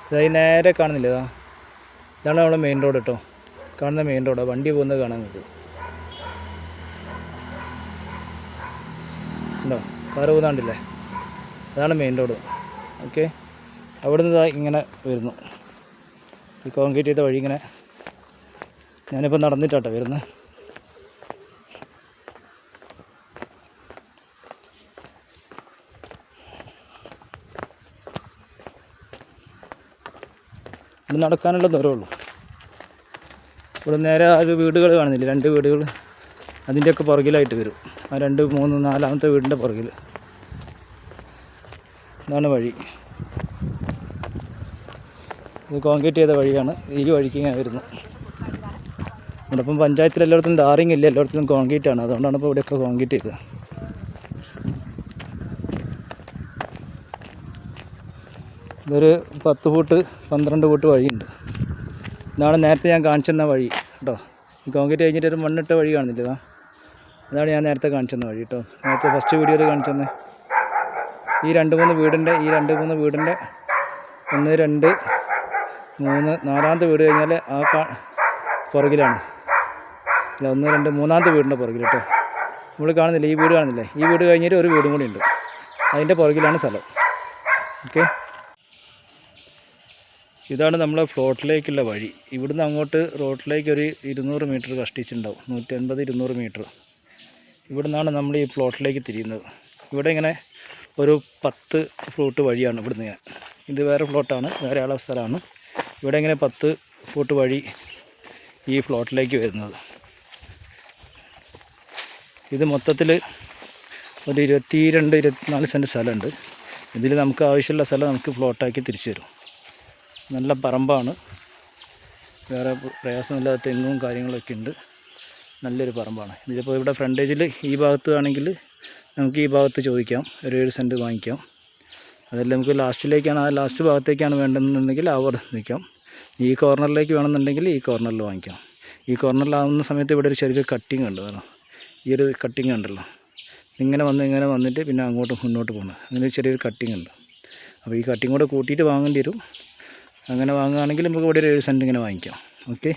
ഇതായി നേരെ കാണുന്നില്ല. ഇതാണ് നമ്മുടെ മെയിൻ റോഡ് കേട്ടോ. കാണുന്ന മെയിൻ റോഡാണ്, വണ്ടി പോകുന്നത് കാണാൻ നിങ്ങൾക്ക് ഉണ്ടോ, കാറ് പോകുന്നുണ്ടല്ലേ. അതാണ് മെയിൻ റോഡ്. ഓക്കെ, അവിടെ നിന്ന് ഇങ്ങനെ വരുന്നു ഈ കോൺക്രീറ്റ് ചെയ്ത വഴി. ഇങ്ങനെ ഞാനിപ്പോൾ നടന്നിട്ടാട്ടോ വരുന്നത്. ഇവിടെ നടക്കാനുള്ള ദൂരമേ ഉള്ളൂ. ഇവിടെ നേരെ ആ ഒരു വീടുകൾ കാണുന്നില്ല, 2 വീടുകൾ, അതിൻ്റെയൊക്കെ പുറകിലായിട്ട് വരും. ആ 2, 3, 4ാമത്തെ വീടിൻ്റെ പുറകിൽ. ഇതാണ് വഴി. ഇത് കോൺക്രീറ്റ് ചെയ്ത വഴിയാണ്. ഈ വഴിക്ക് ഇങ്ങനെ വരുന്നു. ഇവിടെ ഇപ്പം പഞ്ചായത്തിൽ എല്ലായിടത്തും ടാറിങ് ഇല്ല, എല്ലായിടത്തും കോൺക്രീറ്റ് ആണ്. അതുകൊണ്ടാണ് ഇപ്പോൾ ഇവിടെയൊക്കെ കോൺക്രീറ്റ് ചെയ്തത്. ഇതൊരു 10 ഫൂട്ട് 12 ഫൂട്ട് വഴിയുണ്ട്. ഇതാണ് നേരത്തെ ഞാൻ കാണിച്ചെന്ന വഴി കേട്ടോ. ഈ കോൺക്രീറ്റ് കഴിഞ്ഞിട്ട് ഒരു മണ്ണിട്ട വഴി കാണുന്നില്ല, അതാണ് ഞാൻ നേരത്തെ കാണിച്ചെന്ന വഴി കേട്ടോ. നേരത്തെ ഫസ്റ്റ് വീഡിയോയിൽ കാണിച്ചെന്ന് ഈ 2-3 വീടിൻ്റെ 1, 2, 3, 4ാമത്തെ വീട് കഴിഞ്ഞാൽ ആ പുറകിലാണ്. അല്ല, 1, 2, 3ാമത്തെ വീടിൻ്റെ പുറകിൽ കേട്ടോ. നമ്മൾ കാണുന്നില്ല, ഈ വീട് കാണുന്നില്ലേ, ഈ വീട് കഴിഞ്ഞിട്ട് ഒരു വീടും കൂടി ഉണ്ട്, അതിൻ്റെ പുറകിലാണ് സ്ഥലം. ഓക്കെ, ഇതാണ് നമ്മളെ ഫ്ലോട്ടിലേക്കുള്ള വഴി. ഇവിടുന്ന് അങ്ങോട്ട് റോട്ടിലേക്ക് ഒരു 200 മീറ്റർ കഷ്ടിച്ചിട്ടുണ്ടാവും, 150-200 മീറ്റർ. ഇവിടെ നിന്നാണ് നമ്മൾ ഈ ഫ്ലോട്ടിലേക്ക് തിരിയുന്നത്. ഇവിടെ ഇങ്ങനെ ഒരു 10 ഫൂട്ട് വഴിയാണ് ഇവിടുന്ന് ഇങ്ങനെ. ഇത് വേറെ ഫ്ലോട്ടാണ്, വേറെ ആളെ സ്ഥലമാണ്. ഇവിടെ ഇങ്ങനെ 10 ഫൂട്ട് വഴി ഈ ഫ്ലോട്ടിലേക്ക് വരുന്നത്. ഇത് മൊത്തത്തിൽ ഒരു 22-24 സെൻറ്റ് സ്ഥലമുണ്ട്. ഇതിൽ നമുക്ക് ആവശ്യമുള്ള സ്ഥലം നമുക്ക് ഫ്ലോട്ടാക്കി തിരിച്ചു തരും. നല്ല പറമ്പാണ്, വേറെ പ്രയാസമില്ലാത്ത തെങ്ങും കാര്യങ്ങളൊക്കെ ഉണ്ട്. നല്ലൊരു പറമ്പാണ്. ഇതിപ്പോൾ ഇവിടെ ഫ്രണ്ടേജിൽ ഈ ഭാഗത്ത് ആണെങ്കിൽ നമുക്ക് ഈ ഭാഗത്ത് ചോദിക്കാം, ഒരു 7 സെൻറ്റ് വാങ്ങിക്കാം. അതല്ല നമുക്ക് ലാസ്റ്റിലേക്കാണ്, ആ ലാസ്റ്റ് ഭാഗത്തേക്കാണ് വേണ്ടതെന്നുണ്ടെങ്കിൽ അവിടെ നിൽക്കാം. ഈ കോർണറിലേക്ക് വേണമെന്നുണ്ടെങ്കിൽ ഈ കോർണറിൽ വാങ്ങിക്കാം. ഈ കോർണറിലാവുന്ന സമയത്ത് ഇവിടെ ഒരു ചെറിയൊരു കട്ടിങ് ഉണ്ട്, കാരണം ഈ ഒരു കട്ടിങ് ഉണ്ടല്ലോ, ഇങ്ങനെ വന്നിട്ട് പിന്നെ അങ്ങോട്ട് മുന്നോട്ട് പോകുന്നത്, അങ്ങനെ ചെറിയൊരു കട്ടിങ് ഉണ്ട്. അപ്പോൾ ഈ കട്ടിങ് കൂടെ കൂട്ടിയിട്ട് വാങ്ങേണ്ടി വരും. അങ്ങനെ വാങ്ങുകയാണെങ്കിൽ നമുക്ക് ഇവിടെ ഒരു 7 സെൻറ്റ് ഇങ്ങനെ വാങ്ങിക്കാം. ഓക്കെ.